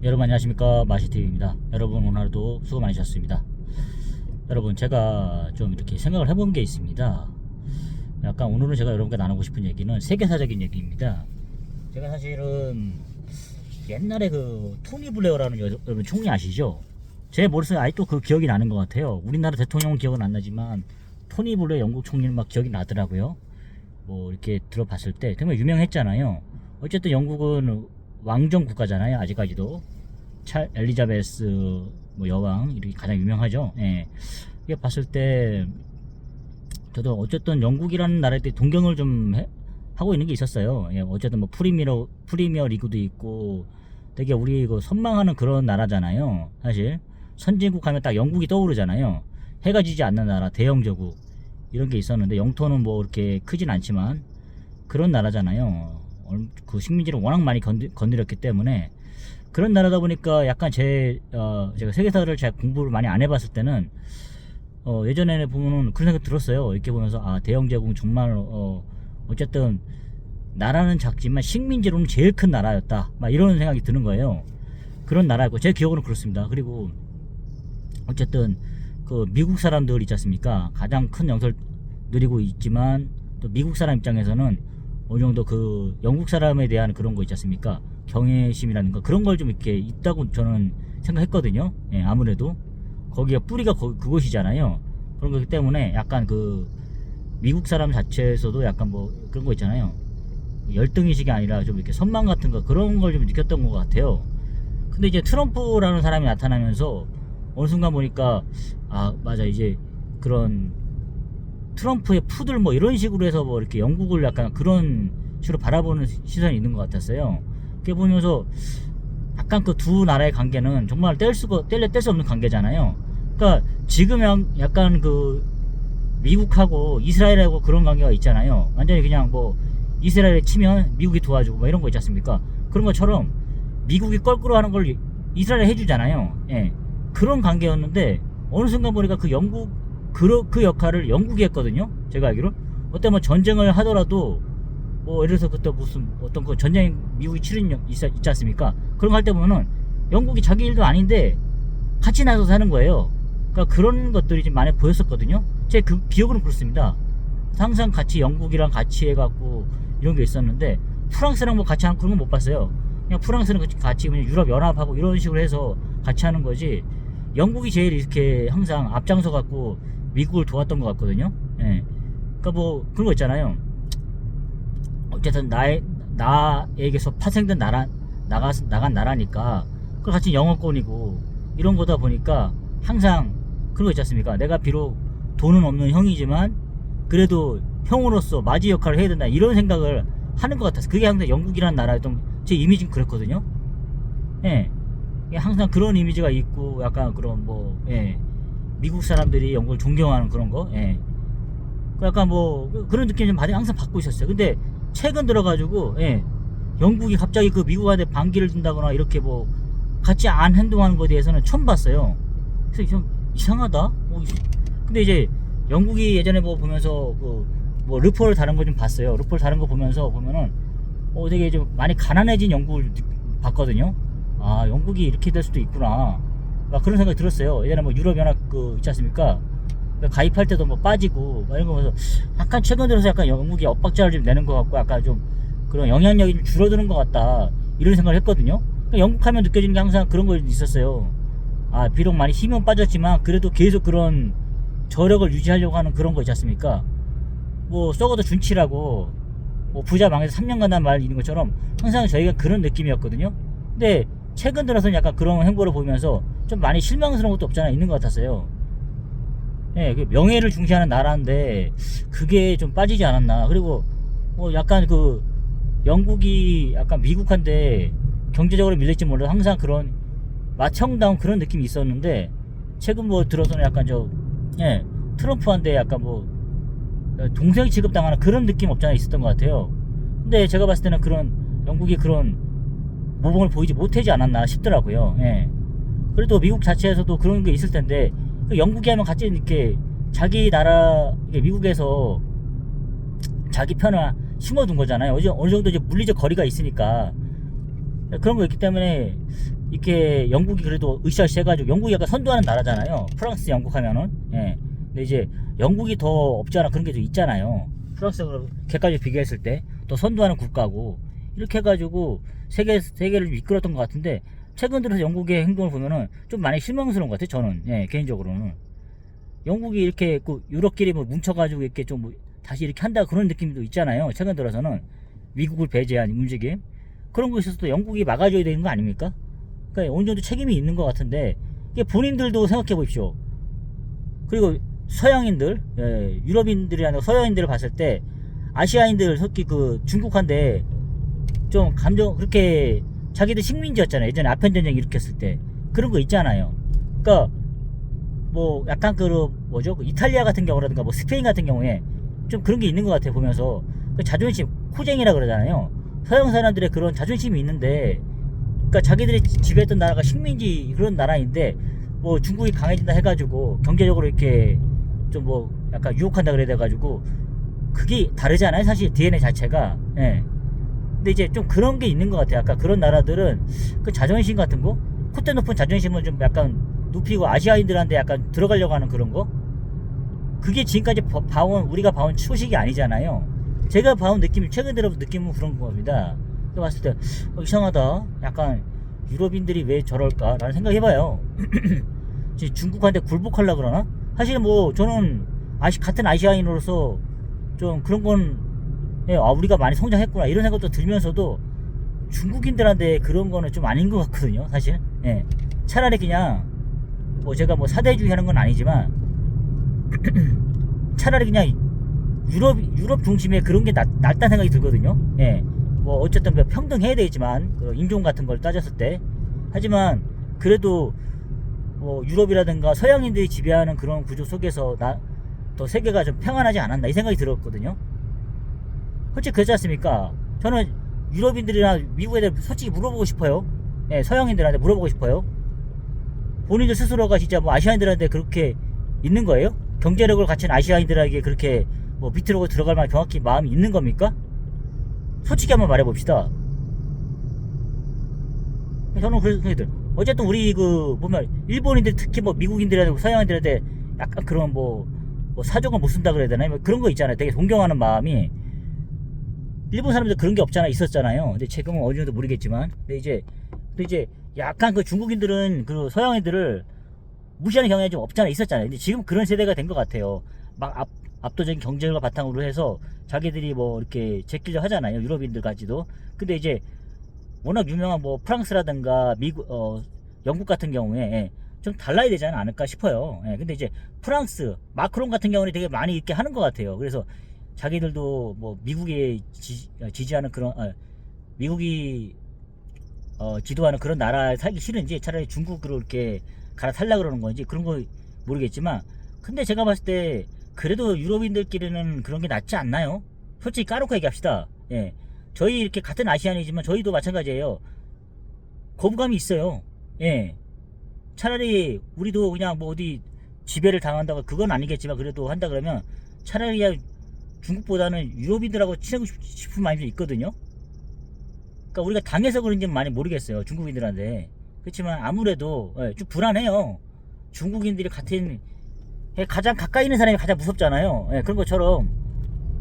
여러분 안녕하십니까, 마시TV입니다. 여러분 오늘 하루도 수고 많으셨습니다. 여러분, 제가 좀 이렇게 생각을 해본 게 있습니다. 약간 오늘은 제가 여러분과 나누고 싶은 얘기는 세계사적인 얘기입니다. 제가 사실은 옛날에 그 토니 블레어라는 여러분 총리 아시죠? 제 머릿속에 아직도 그 기억이 나는 것 같아요. 우리나라 대통령은 기억은 안 나지만 토니 블레어 영국 총리는 막 기억이 나더라고요. 뭐 이렇게 들어봤을 때 정말 유명했잖아요. 어쨌든 영국은 왕정 국가잖아요. 아직까지도 엘리자베스 뭐 여왕 이렇게 가장 유명하죠. 예. 이게 봤을 때 저도 어쨌든 영국이라는 나라에 대해 동경을 좀 하고 있는 게 있었어요. 예. 어쨌든 뭐 프리미어 리그도 있고 되게 우리 그 선망하는 그런 나라잖아요. 사실 선진국 하면 딱 영국이 떠오르잖아요. 해가 지지 않는 나라, 대영제국 이런 게 있었는데 영토는 뭐 이렇게 크진 않지만 그런 나라잖아요. 그 식민지를 워낙 많이 건드렸기 때문에 그런 나라다 보니까 약간 제가 세계사를 잘 공부를 많이 안 해봤을 때는 예전에는 보면은 그런 생각 들었어요. 이렇게 보면서 대영제국 정말 어쨌든 나라는 작지만 식민지로는 제일 큰 나라였다, 막 이런 생각이 드는 거예요. 그런 나라였고 제 기억으로는 그렇습니다. 그리고 어쨌든 그 미국 사람들 있지 않습니까? 가장 큰 영토를 누리고 있지만 또 미국 사람 입장에서는 어느 정도 그 영국 사람에 대한 그런 거 있지 않습니까? 경외심이라는 거, 그런 걸 좀 이렇게 있다고 저는 생각했거든요. 예, 아무래도 거기가 뿌리가 그곳이잖아요. 그런 거기 때문에 약간 그 미국 사람 자체에서도 약간 뭐 그런 거 있잖아요. 열등의식이 아니라 좀 이렇게 선망 같은 거, 그런 걸 좀 느꼈던 것 같아요. 근데 이제 트럼프라는 사람이 나타나면서 어느 순간 보니까 맞아, 이제 그런 트럼프의 푸들 뭐 이런 식으로 해서 뭐 이렇게 영국을 약간 그런 식으로 바라보는 시선이 있는 것 같았어요. 그게 보면서 약간 그 두 나라의 관계는 정말 뗄 수 없는 관계잖아요. 그러니까 지금 약간 그 미국하고 이스라엘하고 그런 관계가 있잖아요. 완전히 그냥 뭐 이스라엘에 치면 미국이 도와주고 뭐 이런 거 있지 않습니까? 그런 것처럼 미국이 껄끄러 하는 걸 이스라엘이 해주잖아요. 예. 그런 관계였는데 어느 순간 보니까 그 영국 그 역할을 영국이 했거든요. 제가 알기로 어때 뭐 전쟁을 하더라도 뭐 예를 들어서 그때 무슨 어떤 그 전쟁 미국이 치른 있지 않습니까? 그런 거 할 때 보면은 영국이 자기 일도 아닌데 같이 나서서 하는 거예요. 그러니까 그런 것들이 좀 많이 보였었거든요. 제 그 기억으로는 그렇습니다. 항상 같이 영국이랑 같이 해갖고 이런 게 있었는데 프랑스랑 뭐 같이 하는 그런 건 못 봤어요. 그냥 프랑스는 같이 그냥 유럽 연합하고 이런 식으로 해서 같이 하는 거지. 영국이 제일 이렇게 항상 앞장서 갖고 미국을 도왔던 것 같거든요. 예. 그러니까 뭐 그런 거 있잖아요. 어쨌든 나에게서 파생된 나간 나라니까 그걸 같이 영어권이고 이런 거다 보니까 항상 그런 거 있지 않습니까? 내가 비록 돈은 없는 형이지만 그래도 형으로서 맞이 역할을 해야 된다, 이런 생각을 하는 것 같아서 그게 항상 영국이라는 나라였던 제 이미지는 그랬거든요. 예. 항상 그런 이미지가 있고 약간 그런 뭐 미국 사람들이 영국을 존경하는 그런 거, 약간 뭐 그런 느낌 좀 항상 받고 있었어요. 근데 최근 들어가지고 영국이 갑자기 그 미국한테 반기를 든다거나 이렇게 뭐 같이 안 행동하는 거에 대해서는 처음 봤어요. 그래서 좀 이상하다. 근데 이제 영국이 예전에 뭐 보면서 그 뭐 르폴 다른 거 좀 봤어요. 르폴 다른 거 보면서 보면은 되게 좀 많이 가난해진 영국을 봤거든요. 영국이 이렇게 될 수도 있구나, 막 그런 생각이 들었어요. 예전에 뭐 유럽연합 있지 않습니까? 가입할 때도 뭐 빠지고 막 이런 거 보면서 약간 최근 들어서 약간 영국이 엇박자를 좀 내는 것 같고 약간 좀 그런 영향력이 좀 줄어드는 것 같다, 이런 생각을 했거든요. 그러니까 영국 하면 느껴지는 게 항상 그런 거 있었어요. 비록 많이 힘은 빠졌지만 그래도 계속 그런 저력을 유지하려고 하는 그런 거 있지 않습니까? 뭐 썩어도 준치라고 뭐 부자 망해서 3년 간다는 말 있는 것처럼 항상 저희가 그런 느낌이었거든요. 근데 최근 들어서는 약간 그런 행보를 보면서 좀 많이 실망스러운 것도 없잖아 있는 것 같았어요. 명예를 중시하는 나라인데 그게 좀 빠지지 않았나. 그리고 약간 그 영국이 약간 미국한테 경제적으로 밀릴지 몰라도 항상 그런 마청다운 그런 느낌이 있었는데 최근 뭐 들어서는 약간 트럼프한테 약간 뭐 동생 취급당하는 그런 느낌 없잖아 있었던 것 같아요. 근데 제가 봤을 때는 그런 영국이 그런 모범을 보이지 못하지 않았나 싶더라고요. 그래도 미국 자체에서도 그런 게 있을 텐데 영국이 하면 같이 이렇게 자기 나라 미국에서 자기 편을 심어둔 거잖아요. 어느 정도 이제 물리적 거리가 있으니까 그런 거 있기 때문에 이렇게 영국이 그래도 으쌰으쌰 해가지고 영국이 약간 선도하는 나라잖아요. 프랑스, 영국 하면은. 예. 근데 이제 영국이 더 없잖아. 그런 게 좀 있잖아요. 프랑스하고 객관적으로 비교했을 때 더 선도하는 국가고 이렇게 해가지고 세계를 이끌었던 것 같은데 최근 들어서 영국의 행동을 보면은 좀 많이 실망스러운 것 같아요. 저는 개인적으로는 영국이 이렇게 그 유럽끼리 뭐 뭉쳐가지고 이렇게 좀뭐 다시 이렇게 한다 그런 느낌도 있잖아요. 최근 들어서는 미국을 배제한 움직임 그런 거 있어서 또 영국이 막아줘야 되는 거 아닙니까? 그러니까 어느 정도 책임이 있는 것 같은데 이게 본인들도 생각해 보십시오. 그리고 서양인들, 유럽인들이 아니라 서양인들을 봤을 때 아시아인들 특히 그 중국한테 좀 감정 그렇게 자기들 식민지였잖아요. 예전에 아편 전쟁 일으켰을 때 그런 거 있잖아요. 그러니까 뭐 약간 그 뭐죠? 그 이탈리아 같은 경우라든가 뭐 스페인 같은 경우에 좀 그런 게 있는 것 같아요. 보면서 그 자존심, 코쟁이라 그러잖아요. 서양 사람들의 그런 자존심이 있는데, 그러니까 자기들이 지배했던 나라가 식민지 그런 나라인데 뭐 중국이 강해진다 해가지고 경제적으로 이렇게 좀 뭐 약간 유혹한다 그래야 돼가지고 그게 다르잖아요. 사실 DNA 자체가. 예. 근데 이제 좀 그런 게 있는 것 같아요. 아까 그런 나라들은 그 자존심 같은 거, 콧대 높은 자존심을 좀 약간 높이고 아시아인들한테 약간 들어가려고 하는 그런 거. 그게 지금까지 우리가 봐온 초식이 아니잖아요. 제가 봐온 느낌이 최근 들어 느낌은 그런 겁니다. 그래서 봤을 때 이상하다. 약간 유럽인들이 왜 저럴까? 라는 생각 해봐요. 중국한테 굴복하려고 그러나? 사실 뭐 저는 같은 아시아인으로서 좀 그런 건 우리가 많이 성장했구나 이런 생각도 들면서도 중국인들한테 그런 거는 좀 아닌 것 같거든요. 사실. 차라리 그냥 뭐 제가 뭐 사대주의 하는 건 아니지만 차라리 그냥 유럽 중심의 그런 게 낫다는 생각이 들거든요. 뭐 어쨌든 평등해야 되지만 인종 같은 걸 따졌을 때 하지만 그래도 뭐 유럽이라든가 서양인들이 지배하는 그런 구조 속에서 더 세계가 좀 평안하지 않았나 이 생각이 들었거든요. 솔직히 그렇지 않습니까? 저는 유럽인들이나 미국 애들 솔직히 물어보고 싶어요. 서양인들한테 물어보고 싶어요. 본인들 스스로가 진짜 뭐 아시아인들한테 그렇게 있는 거예요? 경제력을 갖춘 아시아인들에게 그렇게 뭐 밑으로 들어갈 만한 정확히 마음이 있는 겁니까? 솔직히 한번 말해봅시다. 저는 그래서 어쨌든 우리 그 보면 일본인들 특히 뭐 미국인들한테 서양인들한테 약간 그런 뭐 사족을 못 쓴다 그래야 되나? 뭐 그런 거 있잖아요. 되게 존경하는 마음이 일본 사람들 그런 게 있었잖아요. 근데 지금은 어느 정도 모르겠지만 근데 이제 약간 그 중국인들은 그 서양인들을 무시하는 경향이 좀 없잖아 있었잖아요. 근데 지금 그런 세대가 된 것 같아요. 막 압도적인 경제력을 바탕으로 해서 자기들이 뭐 이렇게 제끼려 하잖아요. 유럽인들까지도. 근데 이제 워낙 유명한 뭐 프랑스라든가 미국, 영국 같은 경우에 좀 달라야 되지 않을까 싶어요. 근데 이제 프랑스, 마크롱 같은 경우는 되게 많이 이렇게 하는 것 같아요. 그래서 자기들도 뭐 미국에 지지하는 그런, 미국이 지도하는 그런 나라에 살기 싫은지 차라리 중국으로 이렇게 갈아타려고 그러는 건지 그런 거 모르겠지만 근데 제가 봤을 때 그래도 유럽인들끼리는 그런 게 낫지 않나요? 솔직히 까놓고 얘기합시다. 저희 이렇게 같은 아시안이지만 저희도 마찬가지예요. 거부감이 있어요. 차라리 우리도 그냥 뭐 어디 지배를 당한다고 그건 아니겠지만 그래도 한다 그러면 차라리 그냥 중국보다는 유럽인들하고 친하고 싶은 마음이 좀 있거든요. 그러니까 우리가 당해서 그런지는 많이 모르겠어요. 중국인들한테. 그렇지만 아무래도 좀 불안해요. 중국인들이 가장 가까이 있는 사람이 가장 무섭잖아요. 그런 것처럼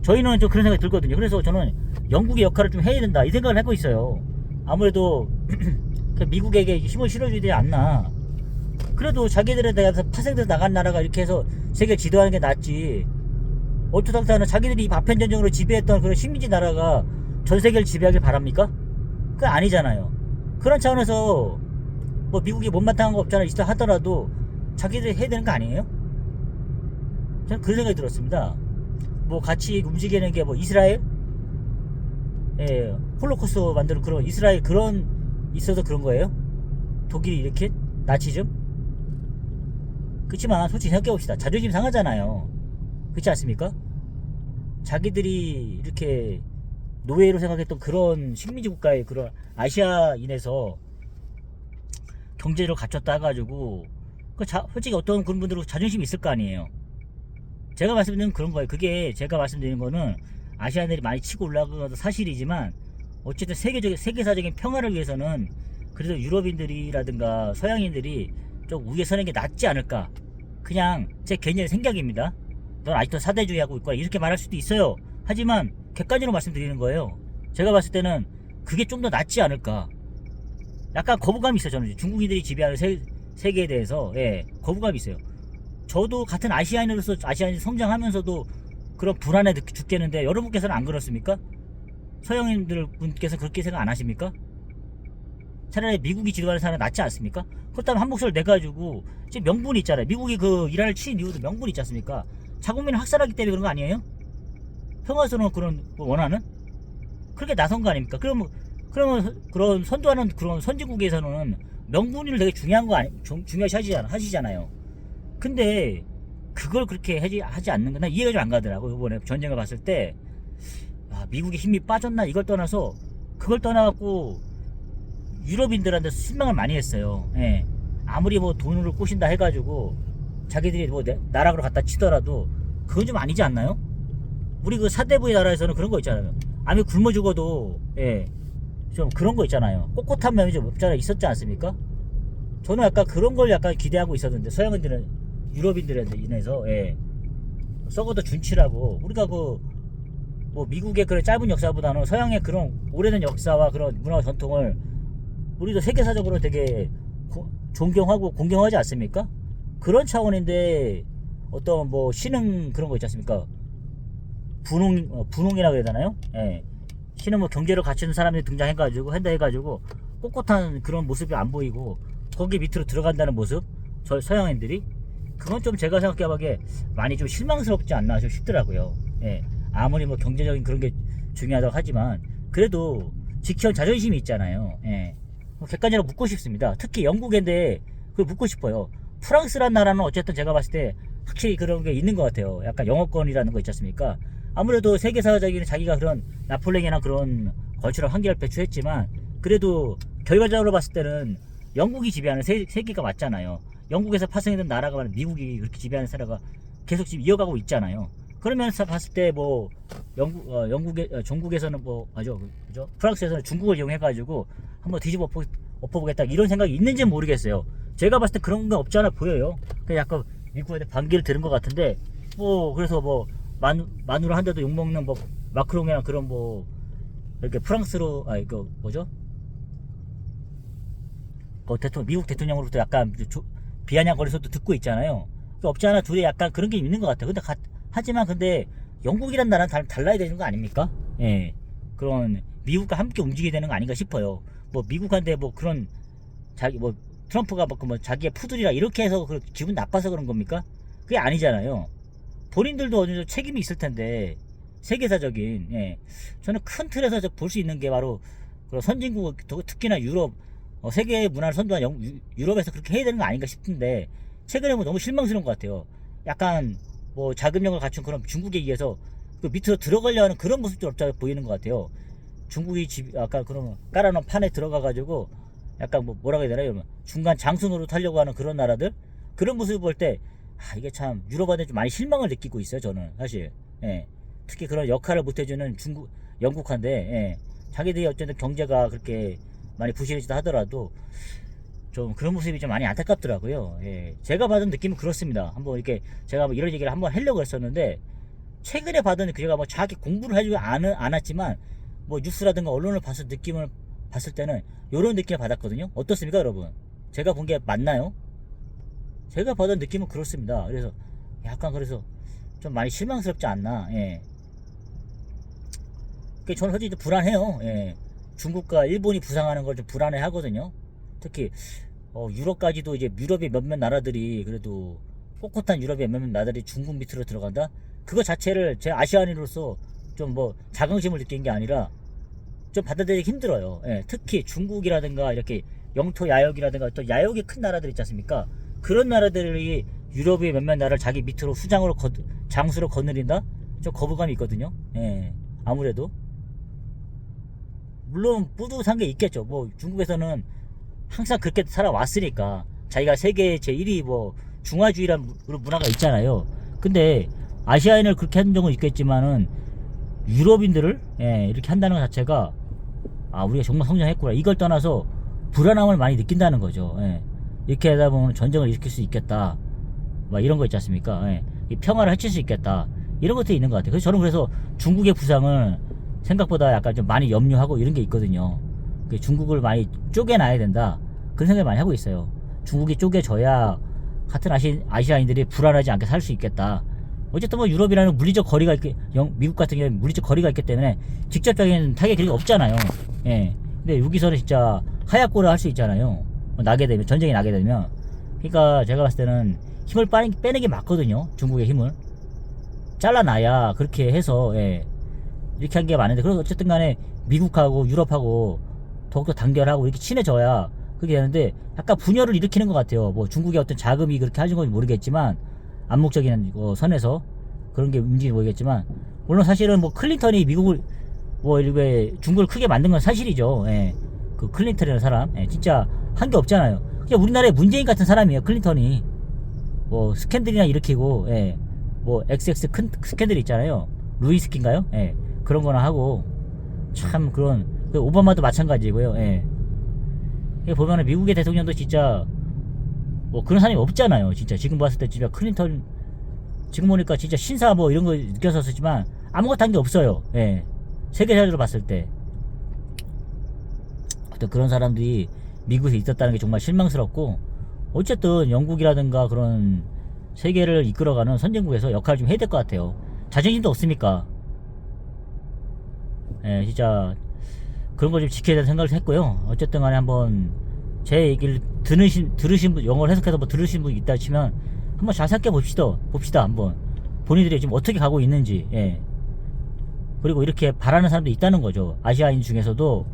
저희는 좀 그런 생각이 들거든요. 그래서 저는 영국의 역할을 좀 해야 된다 이 생각을 하고 있어요. 아무래도 미국에게 힘을 실어줘야 되지 않나. 그래도 자기들에 대해서 파생돼서 나간 나라가 이렇게 해서 세계를 지도하는 게 낫지. 얼토당토하는 자기들이 아편전쟁으로 지배했던 그런 식민지 나라가 전 세계를 지배하길 바랍니까? 그건 아니잖아요. 그런 차원에서 뭐 미국이 못마땅한 거 없잖아 있다 하더라도 자기들이 해야 되는 거 아니에요? 저는 그런 생각이 들었습니다. 뭐 같이 움직이는 게 뭐 이스라엘? 홀로코스트 만드는 그런 이스라엘 그런 있어서 그런 거예요? 독일이 이렇게? 나치즘? 그렇지만 솔직히 생각해봅시다. 자존심 상하잖아요. 그렇지 않습니까? 자기들이 이렇게 노예로 생각했던 그런 식민지 국가의 그런 아시아인에서 경제를 갖췄다 해가지고 솔직히 어떤 그런 분들은 자존심이 있을 거 아니에요. 제가 말씀드리는 그런 거예요. 그게 제가 말씀드리는 거는 아시아인들이 많이 치고 올라간 것도 사실이지만 어쨌든 세계사적인 평화를 위해서는 그래서 유럽인들이라든가 서양인들이 좀 위에 서는 게 낫지 않을까. 그냥 제 개인적인 생각입니다. 넌 아직도 사대주의 하고 있거나 이렇게 말할 수도 있어요. 하지만 객관적으로 말씀드리는 거예요. 제가 봤을 때는 그게 좀 더 낫지 않을까. 약간 거부감이 있어요. 저는 중국인들이 지배하는 세계에 대해서 거부감이 있어요. 저도 같은 아시아인으로서 아시아인 성장하면서도 그런 불안에 죽겠는데 여러분께서는 안 그렇습니까? 서양인들 분께서 그렇게 생각 안 하십니까? 차라리 미국이 지도하는 사람이 낫지 않습니까? 그렇다면 한 목소리를 내가지고 지금 명분이 있잖아요. 미국이 그 이란을 친 이유도 명분이 있지 않습니까? 자국민을 학살하기 때문에 그런 거 아니에요? 평화스러운 그런 원하는? 그렇게 나선 거 아닙니까? 그러면 그런 선도하는 그런 선진국에서는 명분을 되게 중요한 거 중요시 하시잖아요. 근데 그걸 그렇게 하지 않는 건 난 이해가 좀 안 가더라고. 이번에 전쟁을 봤을 때 미국의 힘이 빠졌나 이걸 떠나서 그걸 떠나갖고 유럽인들한테 실망을 많이 했어요. 아무리 뭐 돈을 꼬신다 해가지고 자기들이 뭐 나락으로 갖다 치더라도 그건 좀 아니지 않나요? 우리 그 사대부의 나라에서는 그런 거 있잖아요. 암이 굶어 죽어도 좀 그런 거 있잖아요. 꼿꼿한 면이 좀 있었지 않습니까? 저는 약간 그런 걸 약간 기대하고 있었는데 서양인들은 유럽인들한테 인해서 썩어도 준치라고 우리가 뭐 미국의 그런 짧은 역사보다는 서양의 그런 오래된 역사와 그런 문화 전통을 우리도 세계사적으로 되게 존경하고 공경하지 않습니까? 그런 차원인데 어떤 뭐 신흥 그런 거 있지 않습니까? 분홍이라 그래야 되나요? 신흥 뭐 경제를 갖추는 사람들이 등장해가지고 해가지고 꼿꼿한 그런 모습이 안 보이고 거기 밑으로 들어간다는 모습 서양인들이 그건 좀 제가 생각해보기에 많이 좀 실망스럽지 않나 싶더라고요. 아무리 뭐 경제적인 그런 게 중요하다고 하지만 그래도 지켜온 자존심이 있잖아요. 객관적으로 묻고 싶습니다. 특히 영국인데 그걸 묻고 싶어요. 프랑스란 나라는 어쨌든 제가 봤을 때 확실히 그런 게 있는 것 같아요. 약간 영어권이라는 거 있지 않습니까? 아무래도 세계사적인 자기가 그런 나폴레옹이나 그런 걸출한 한계를 배출했지만 그래도 결과적으로 봤을 때는 영국이 지배하는 세계가 맞잖아요. 영국에서 파생된 나라가 말하는 미국이 그렇게 지배하는 나라가 계속 지금 이어가고 있잖아요. 그러면서 봤을 때 뭐 중국에서는 뭐 그죠? 프랑스에서는 중국을 이용해가지고 한번 뒤집어 엎어보겠다 이런 생각이 있는지는 모르겠어요. 제가 봤을 때 그런 거 없지 않아 보여요. 그냥 약간 미국한테 반기를 들은 것 같은데 뭐 그래서 뭐 마누라 한 대도 욕먹는 뭐 마크롱이나 그런 뭐 이렇게 프랑스로 이거 뭐죠? 미국 대통령으로부터 약간 비아냥거리는 소리도 듣고 있잖아요. 없지 않아 둘이 약간 그런 게 있는 것 같아요. 하지만 영국이란 나라는 달라야 되는 거 아닙니까? 그런 미국과 함께 움직여야 되는 거 아닌가 싶어요. 뭐 미국한테 뭐 그런 뭐 트럼프가 뭐 자기의 푸들이라 이렇게 해서 기분 나빠서 그런 겁니까? 그게 아니잖아요. 본인들도 어느 정도 책임이 있을 텐데 세계사적인 저는 큰 틀에서 볼 수 있는 게 바로 그런 선진국 특히나 유럽 세계 문화를 선도한 유럽에서 그렇게 해야 되는 거 아닌가 싶은데 최근에 뭐 너무 실망스러운 것 같아요. 약간 뭐 자금력을 갖춘 그런 중국에 의해서 그 밑으로 들어가려 하는 그런 모습도 없지 않아 보이는 것 같아요. 중국이 아까 그런 깔아놓은 판에 들어가가지고 약간 뭐라고 해야 되나요? 중간 장수 노릇하려고 하는 그런 나라들 그런 모습을 볼 때 이게 참 유럽한테 좀 많이 실망을 느끼고 있어요. 저는 사실 특히 그런 역할을 못해주는 영국한데 자기들이 어쨌든 경제가 그렇게 많이 부실해지다 하더라도 좀 그런 모습이 좀 많이 안타깝더라고요. 제가 받은 느낌은 그렇습니다. 한번 이렇게 제가 뭐 이런 얘기를 한번 하려고 했었는데 최근에 받은 제가 뭐 자기 공부를 해주지 않았지만 뭐 뉴스라든가 언론을 봤을 때는 이런 느낌을 받았거든요. 어떻습니까, 여러분? 제가 본 게 맞나요? 제가 받은 느낌은 그렇습니다. 그래서 약간 그래서 좀 많이 실망스럽지 않나. 저는 솔직히 좀 불안해요. 중국과 일본이 부상하는 걸 좀 불안해 하거든요. 특히 유럽까지도 이제 유럽의 몇몇 나라들이 그래도 꼿꼿한 유럽의 몇몇 나라들이 중국 밑으로 들어간다. 그거 자체를 제 아시아인으로서 좀 뭐 자긍심을 느낀 게 아니라 좀 받아들이기 힘들어요. 특히 중국이라든가 이렇게 영토 야역이라든가 또 야역이 큰 나라들 있지 않습니까? 그런 나라들이 유럽의 몇몇 나라를 자기 밑으로 장수로 거느린다? 좀 거부감이 있거든요. 아무래도 물론 뿌듯한 게 있겠죠. 뭐 중국에서는 항상 그렇게 살아왔으니까 자기가 세계 제1위 뭐 중화주의라는 문화가 있잖아요. 근데 아시아인을 그렇게 한 적은 있겠지만은 유럽인들을 이렇게 한다는 것 자체가 우리가 정말 성장했구나 이걸 떠나서 불안함을 많이 느낀다는 거죠. 예. 이렇게 하다 보면 전쟁을 일으킬 수 있겠다. 막 이런 거 있지 않습니까? 예. 이 평화를 해칠 수 있겠다. 이런 것들이 있는 것 같아요. 그래서 저는 그래서 중국의 부상을 생각보다 약간 좀 많이 염려하고 이런 게 있거든요. 중국을 많이 쪼개놔야 된다. 그런 생각을 많이 하고 있어요. 중국이 쪼개져야 같은 아시아인들이 불안하지 않게 살 수 있겠다. 어쨌든 뭐 유럽이라는 물리적 거리가 있기, 미국 같은 경우에 물리적 거리가 있기 때문에 직접적인 타격이 없잖아요. 예. 근데 여기서는 진짜 하얗고를 할 수 있잖아요. 나게 되면, 전쟁이 나게 되면. 그러니까 제가 봤을 때는 힘을 빼는 게 맞거든요. 중국의 힘을. 잘라놔야 그렇게 해서, 예. 이렇게 한 게 많은데, 그래서 어쨌든 간에 미국하고 유럽하고 더욱더 단결하고 이렇게 친해져야 그게 되는데, 약간 분열을 일으키는 것 같아요. 뭐 중국의 어떤 자금이 그렇게 하는 건지 모르겠지만, 암묵적인 선에서 그런 게 움직이는지 모르겠지만, 물론 사실은 뭐 클린턴이 미국을 뭐 왜 중국을 크게 만든 건 사실이죠. 예. 그 클린턴이라는 사람, 예. 진짜 한 게 없잖아요. 그냥 우리나라의 문재인 같은 사람이에요. 클린턴이 뭐 스캔들이나 일으키고, 예. 뭐 XX 큰 스캔들 있잖아요. 루이스키인가요? 예. 그런 거나 하고 참 그런, 오바마도 마찬가지고요. 예. 보면은 미국의 대통령도 진짜 뭐 그런 사람이 없잖아요. 진짜 지금 봤을 때 진짜 클린턴, 지금 보니까 진짜 신사 뭐 이런 거 느꼈었지만 아무것도 한 게 없어요. 예. 세계사적으로 봤을 때 어떤 그런 사람들이 미국에 있었다는 게 정말 실망스럽고, 어쨌든 영국이라든가 그런 세계를 이끌어가는 선진국에서 역할을 좀 해야 될 것 같아요. 자존심도 없으니까. 예, 진짜 그런 걸 좀 지켜야 된다는 생각을 했고요. 어쨌든 간에 한번 제 얘기를 들으신 분, 영어를 해석해서 뭐 들으신 분 있다 치면 한번 잘 생각해 봅시다. 한번 본인들이 지금 어떻게 가고 있는지. 예. 그리고 이렇게 바라는 사람도 있다는 거죠. 아시아인 중에서도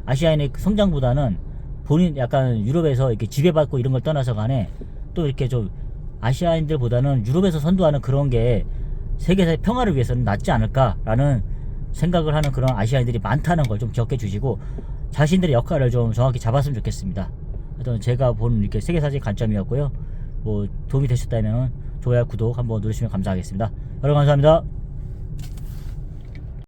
아시아인의 성장보다는 본인 약간 유럽에서 이렇게 지배받고 이런 걸 떠나서 간에 또 이렇게 좀 아시아인들보다는 유럽에서 선도하는 그런 게 세계사의 평화를 위해서는 낫지 않을까라는 생각을 하는 그런 아시아인들이 많다는 걸 좀 기억해 주시고, 자신들의 역할을 좀 정확히 잡았으면 좋겠습니다. 하여튼 제가 본 이렇게 세계사적인 관점이었고요. 뭐 도움이 되셨다면 좋아요, 구독 한번 누르시면 감사하겠습니다. 여러분 감사합니다.